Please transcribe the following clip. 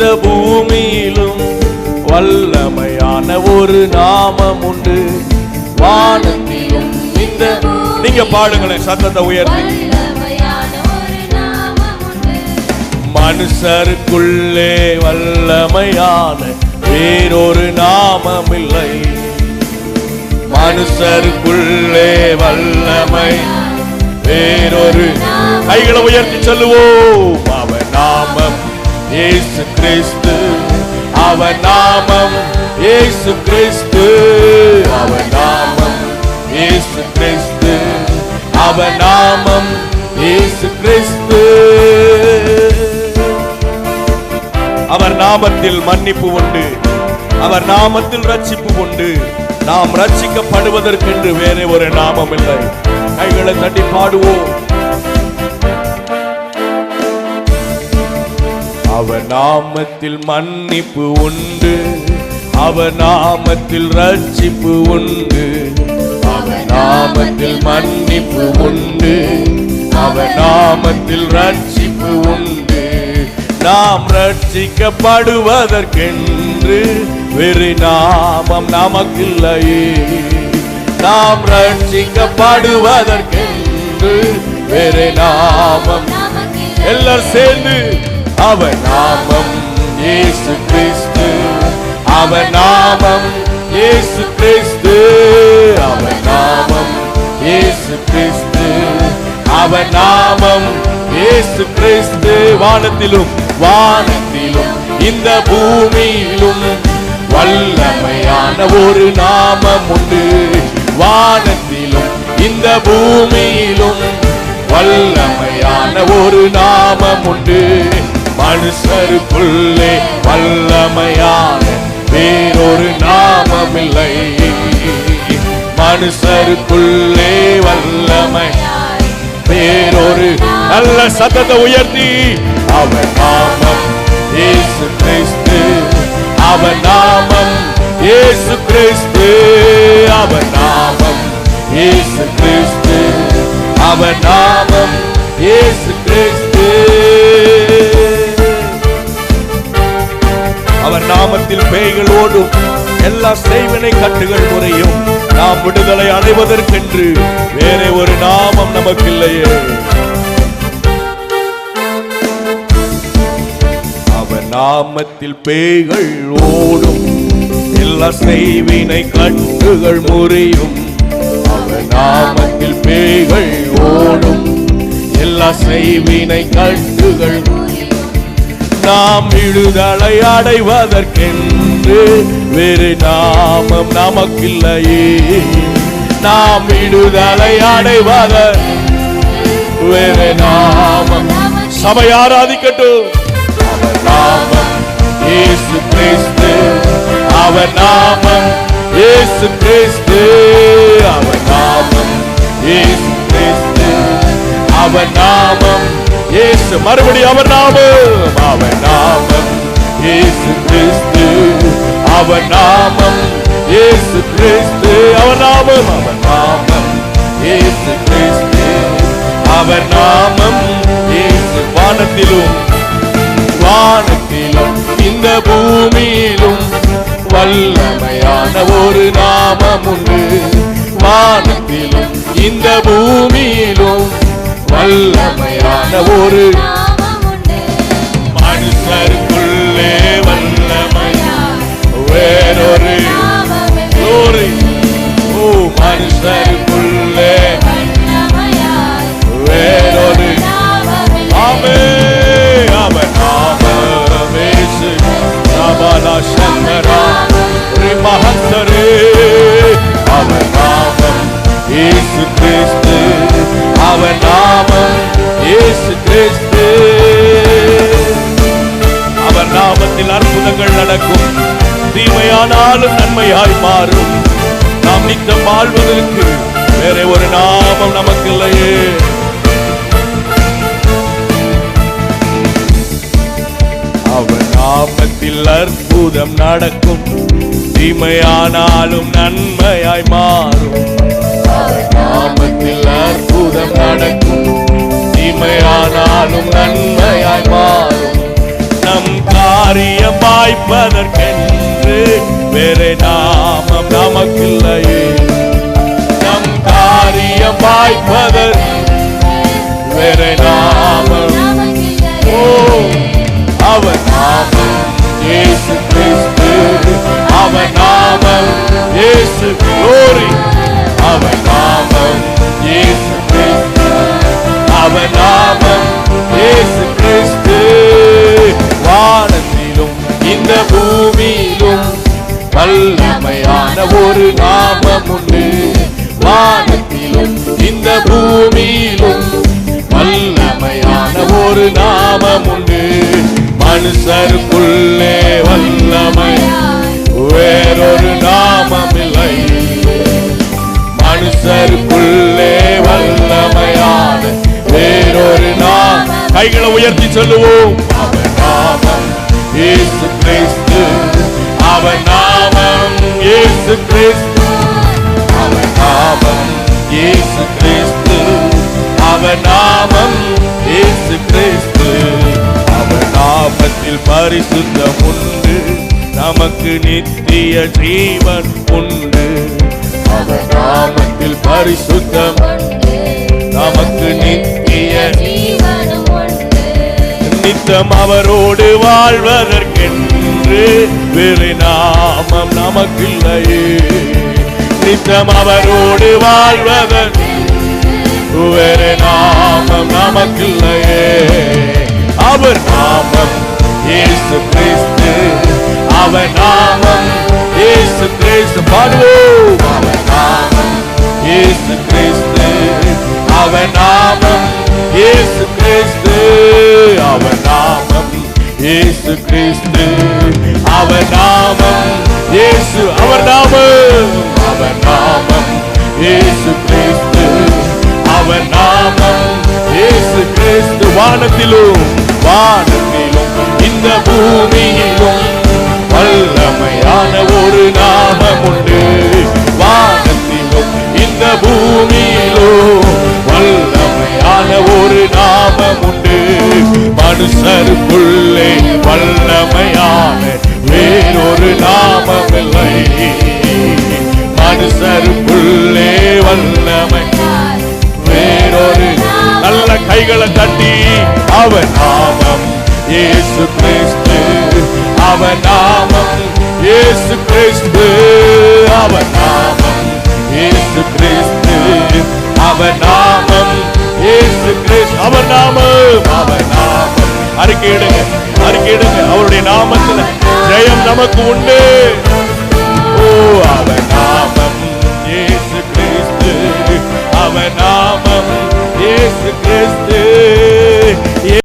இந்த பூமியிலும் வல்லமையான ஒரு நாமம் உண்டு. வானத்திலும் இந்த நீங்க பாடுங்களேன் சத்தத்தை உயர்த்தி. மனுஷருக்குள்ளே வல்லமையான வேறொரு நாமம் இல்லை. மனுஷருக்குள்ளே வல்லமை வேறொரு. கைகளை உயர்த்தி சொல்லுவோம். அவன் நாமம் இயேசு கிறிஸ்து. அவன் நாமம் இயேசு கிறிஸ்து. அவன் நாமம் இயேசு கிறிஸ்து. அவன் நாமம் இயேசு கிறிஸ்து. அவர் நாமத்தில் மன்னிப்பு உண்டு. அவர் நாமத்தில் ரட்சிப்பு உண்டு. நாம் ரட்சிக்கப்படுவதற்கென்று வேறே ஒரு நாமம் இல்லை. கைகளை தட்டி பாடுவோம். அவர் நாமத்தில் மன்னிப்பு உண்டு. அவர் நாமத்தில் ரட்சிப்பு உண்டு. அவர் நாமத்தில் மன்னிப்பு உண்டு. அவர் நாமத்தில் ரட்சிப்பு உண்டு. நாம் ரட்சிக்கப்படுவதற்கென்று வேறு நாமம் நமக்கில்லையே. நாம் ரட்சிக்கப்படுவதற்கென்று வேறு நாமம். எல்லாரும் சேர்ந்து அவர் நாமம் இயேசு கிறிஸ்து. அவர் நாமம் இயேசு கிறிஸ்து. அவர் நாமம் இயேசு கிறிஸ்து. அவர் நாமம் இயேசு கிறிஸ்து. வானத்திலும் வானத்திலும் இந்த பூமியிலும் வல்லமையான ஒரு நாமம் உண்டு. வானத்திலும் இந்த பூமியிலும் வல்லமையான ஒரு நாமம் உண்டு. மனுஷருக்குள்ளே வல்லமையான வேறொரு நாமம் இல்லை. மனுஷருக்குள்ளே வல்லமை வேறொரு. நல்ல சத்தத்தை உயர்த்தி அவர் நாமம் இயேசு கிறிஸ்து. அவர் நாமம் இயேசு கிறிஸ்து. அவர் நாமம் இயேசு கிறிஸ்து. அவர் நாமம் இயேசு கிறிஸ்து. அவர் நாமத்தில் பேய்கள் ஓடும். எல்லா செய்வினை கட்டுகள் முறையும். நாம் விடுதலை அடைவதற்கென்று வேறே ஒரு நாமம் நமக்கு இல்லையே. அவர் நாமத்தில் பேய்கள் ஓடும். எல்லா செய்வினை கட்டுகள் முறையும். அவர் நாமத்தில் பேய்கள் ஓடும். எல்லா செய்வினை கட்டுகள். நாம் விடுதலை அடைவதற்கென்று வேறு நாமம் நமக்கில்லையே. நாம் விடுதலை அடைவதற்கு வேறு நாமம். சபை ஆராதிக்கட்டும். அவர் நாமம் இயேசு கிறிஸ்து. அவர் நாமம் இயேசு கிறிஸ்து. அவர் நாமம் இயேசு கிறிஸ்து. அவர் நாமம் இயேசு. மறுபடியும் அவர் நாமம். அவர் நாமம் இயேசு கிறிஸ்து. அவர் நாமம் இயேசு கிறிஸ்து. அவர் நாமம். அவர் நாமம் இயேசு கிறிஸ்து. அவர் நாமம் இயேசு. வானத்திலும் வானத்திலும் இந்த பூமியிலும் வல்லமையான ஒரு நாமம் உண்டு. வானத்திலும் இந்த பூமியிலும் வல்லமையான ஒரு நாமம் உண்டு. மனுஷருக்குள்ளே வல்லமையான வேறொரு. ஓ மனுஷருக்குள்ளே வேறொரு. ஆமே. அவர் நாமம் இயேசு. சபலா சங்கரா மகந்தரே. அவர் நாமம் இயேசு கிறிஸ்து. அவர் நாமம் இயேசு கிறிஸ்து. அவர் நாமத்தில் அற்புதங்கள் நடக்கும். தீமையானாலும் நன்மையாய் மாறும். நாம் நித்தம் வாழ்வதற்கு வேற ஒரு நாமம் நமக்கு இல்லையே. அவர் நாமத்தில் அற்புதம் நடக்கும். தீமையானாலும் நன்மையாய் மாறும். அவர் நாமத்தில் அற்புதம் நடக்கும். தீமையானாலும் நன்மையாய் மாறும். நம் காரியம் வாய்ப்பதற்கென்று வேறு நாமம் நமக்கில்லையே. நம் காரியம் வாய்ப்பதற்கு வேறு நாமம். ஓ, அவர் நாமம் இயேசு கிறிஸ்து. அவர் நாமம் இயேசு. glory. அவர் நாமம் இயேசு கிறிஸ்து. அவர் நாமம் இயேசு கிறிஸ்து. வானத்திலும் இந்த பூமியிலும் வல்லமையான ஒரு நாமம் உண்டு. வானத்திலும் இந்த பூமியிலும் வல்லமையான ஒரு நாமம் உண்டு. மனுஷருக்குள்ளே வல்லமை வேறொரு நாமம் இல்லை. மனுஷருக்குள்ளே வல்லமையான வேறொரு நாமம். கைகளை உயர்த்தி சொல்லுவோம். அவர் நாமம் இயேசு கிறிஸ்து. அவர் நாமம் இயேசு கிறிஸ்து. அவர் நாமம் இயேசு கிறிஸ்து. அவர் நாமம் இயேசு கிறிஸ்து. அவர் நாமத்தில் பரிசுத்தம் உண்டு. நமக்கு நித்திய ஜீவன் உண்டு. அவர் நாமத்தில் பரிசுத்தம் நமக்கு நித்திய ஜீவன் உண்டு. நித்தம் அவரோடு வாழ்வதற்கென்று வேறு நாமம் நமக்கில்லையே. நித்தம் அவரோடு வாழ்வதற்கு வேறு நாமம் நமக்கில்லையே. அவர் நாமம் இயேசு கிறிஸ்து. அவர் நாமம் இயேசு கிறிஸ்து. பாடுவோம். அவர் நாமம் இயேசு கிறிஸ்து. அவர் நாமம் இயேசு கிறிஸ்து. அவர் நாமம் இயேசு கிறிஸ்து. அவர் நாமம் இயேசு. அவர் நாமம். அவர் நாமம் இயேசு கிறிஸ்து. அவர் நாமம் இயேசு கிறிஸ்து. வானத்திலும் இந்த பூமியிலும் வல்லமையான ஒரு நாமம் உண்டு. வானத்திலும் இந்த பூமியிலும் வல்லமையான ஒரு நாமம் உண்டு. மனுஷருக்குள்ளே வல்லமையான வேறொரு நாமம் இல்லை. மனுஷருக்குள்ளே வல்லமை வேறொரு. நல்ல கைகளை தட்டி அவர் நாமம் இயேசு கிறிஸ்து. அவர் நாமம் இயேசு கிறிஸ்து. அவர் நாமம் இயேசு கிறிஸ்து. அவர் நாமம் இயேசு கிறிஸ்து. அவர் நாமம். அவர் நாமம். அறிக்கையிடுங்க, அறிக்கையிடுங்க. அவருடைய நாமத்தில் ஜெயம் நமக்கு உண்டு.